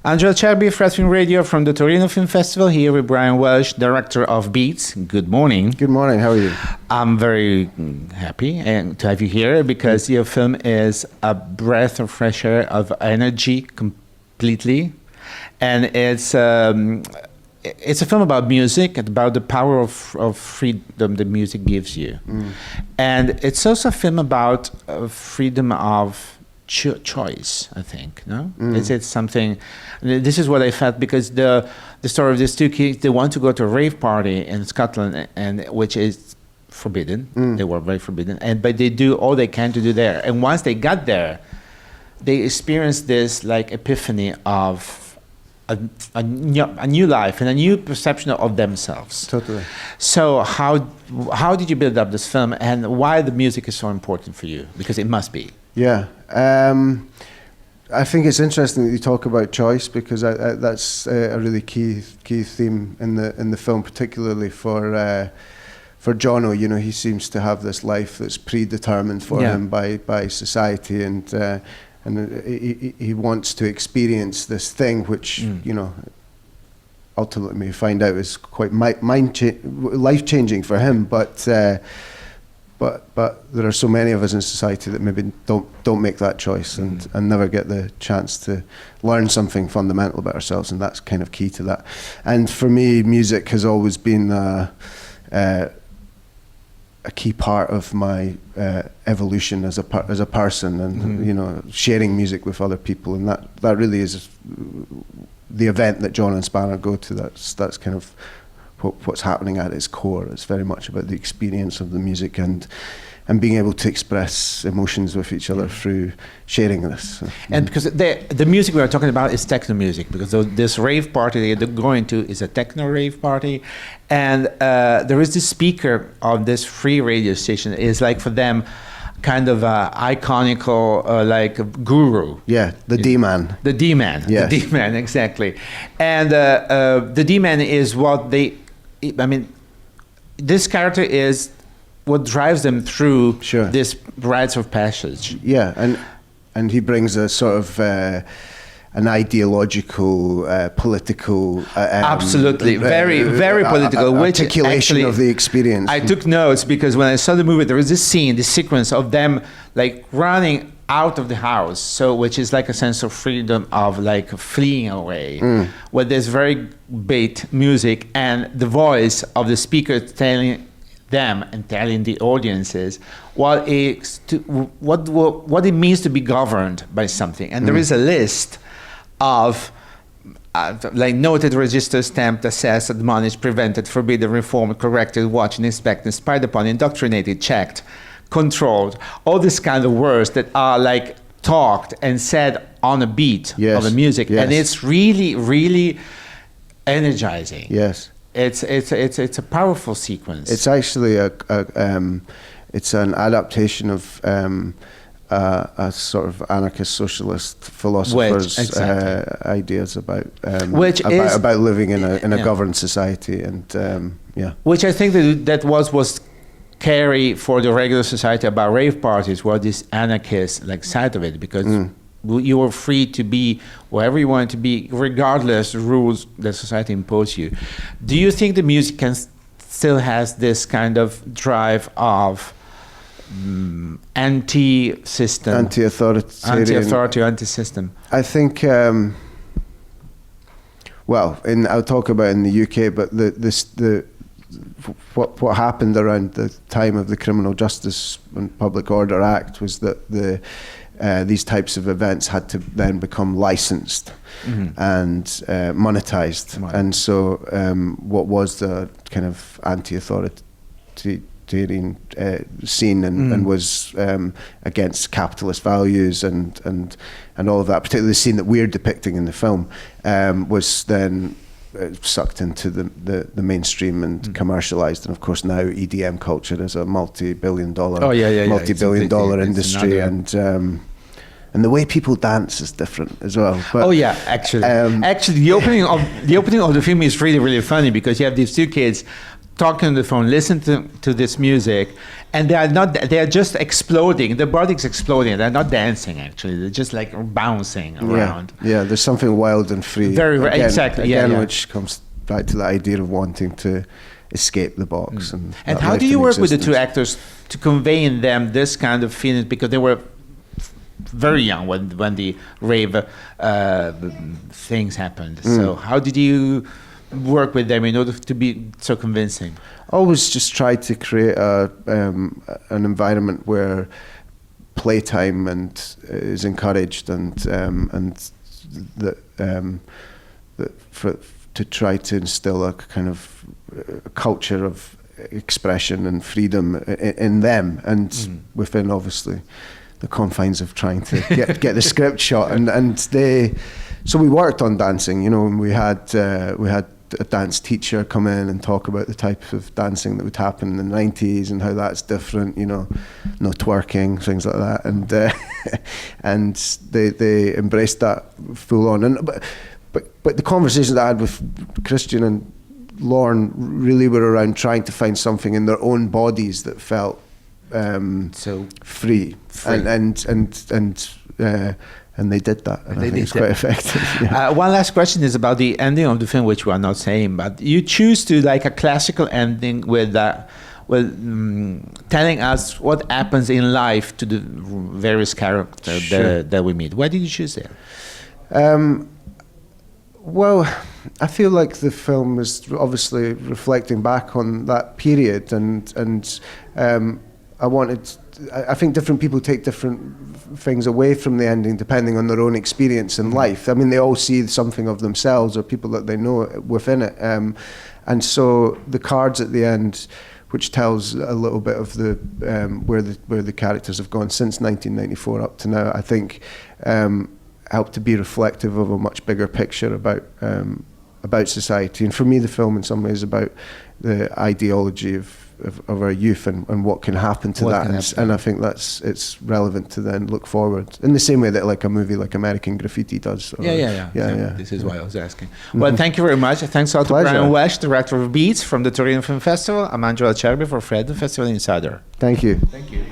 Angelo Acerbi, Film Radio from the Torino Film Festival, here with Brian Welsh, director of Beats. Good morning. Good morning, how are you? I'm very happy to have you here because your film is a breath of fresh air of energy completely. And it's a film about music, about the power of freedom that music gives you. And it's also a film about freedom of choice, I think. No, it's something. This is what I felt because the story of these two kids, they want to go to a rave party in Scotland, and which is forbidden. They were very forbidden, but they do all they can to do there. And once they got there, they experienced this like epiphany of a new life and a new perception of themselves. Totally. So how did you build up this film, and why the music is so important for you? Because it must be. Yeah, I think it's interesting that you talk about choice because that's a really key theme in the film, particularly for Jono. You know, he seems to have this life that's predetermined for him by society, and he wants to experience this thing, which you know, ultimately we find out is quite life changing for him, but there are so many of us in society that maybe don't make that choice and never get the chance to learn something fundamental about ourselves, and that's kind of key to that. And for me, music has always been a key part of my evolution as a person, and you know, sharing music with other people, and that really is the event that John and Spanner go to. That's kind of what's happening at its core. It's very much about the experience of the music and being able to express emotions with each other through sharing this. And because the music we are talking about is techno music, because this rave party they're going to is a techno rave party, and there is this speaker on this free radio station is like for them kind of iconical like guru. Yeah, the D-man. The D-man. Yes. The D-man, exactly. And the D-man is what I mean, this character is what drives them through this rites of passage. Yeah, and he brings a sort of an ideological, political, absolutely, very political, which articulation actually, of the experience. I took notes because when I saw the movie, there was this scene, this sequence of them like running out of the house, which is like a sense of freedom of like fleeing away, with this very beat music and the voice of the speaker telling them and telling the audiences what it means to be governed by something. And there is a list of like noted, registered, stamped, assessed, admonished, prevented, forbidden, reformed, corrected, watched, inspected, spied upon, indoctrinated, checked, controlled, all these kind of words that are like talked and said on a beat of the music. And it's really, really energizing. Yes. It's a powerful sequence. It's actually it's an adaptation of a sort of anarchist socialist philosopher's ideas about living in a governed society, and which I think that was carry for the regular society about rave parties, were this anarchist like side of it, because you were free to be wherever you wanted to be, regardless of rules that society imposed you. Do you think the music still has this kind of drive of anti-system, anti-authority, anti-system? I think, I'll talk about in the UK, but what happened around the time of the Criminal Justice and Public Order Act was that these types of events had to then become licensed and monetized. Right. And so what was the kind of anti-authoritarian scene and was against capitalist values and all of that, particularly the scene that we're depicting in the film, was then sucked into the mainstream and commercialized, and of course now EDM culture is a multi-billion dollar industry, and the way people dance is different as well. But, actually the opening of the film is really, really funny because you have these two kids talking on the phone, listen to this music, And they are not. They are just exploding. The body's exploding. They're not dancing. Actually, they're just like bouncing around. Yeah. There's something wild and free. Exactly. Again, which comes back to the idea of wanting to escape the box. And how do you work with the two actors to convey in them this kind of feeling? Because they were very young when the rave things happened. So how did you work with them in order to be so convincing? Always just try to create an environment where playtime is encouraged, and to try to instill a kind of culture of expression and freedom in them, and within obviously the confines of trying to get the script shot. So we worked on dancing, and we had a dance teacher come in and talk about the type of dancing that would happen in the 90s and how that's different, no twerking, things like that, and they embraced that full on. But the conversations I had with Christian and Lauren really were around trying to find something in their own bodies that felt so free. And they did that, and I think it's quite effective. Yeah. One last question is about the ending of the film, which we are not saying, but you choose to like a classical ending with telling us what happens in life to the various characters that we meet. Why did you choose that? Well, I feel like the film is obviously reflecting back on that period, and I think different people take different things away from the ending depending on their own experience in life. I mean, they all see something of themselves or people that they know within it. And so the cards at the end, which tells a little bit of the where the characters have gone since 1994 up to now, I think help to be reflective of a much bigger picture about society. And for me, the film in some ways is about the ideology of our youth and what can happen to that, and I think it's relevant to then look forward in the same way that like a movie like American Graffiti does. Yeah. This is why I was asking. Well, thank you very much. Thanks also to Brian Welsh, director of Beats from the Torino Film Festival. I'm Angelo Acerbi for Fred, the Festival Insider. Thank you. Thank you.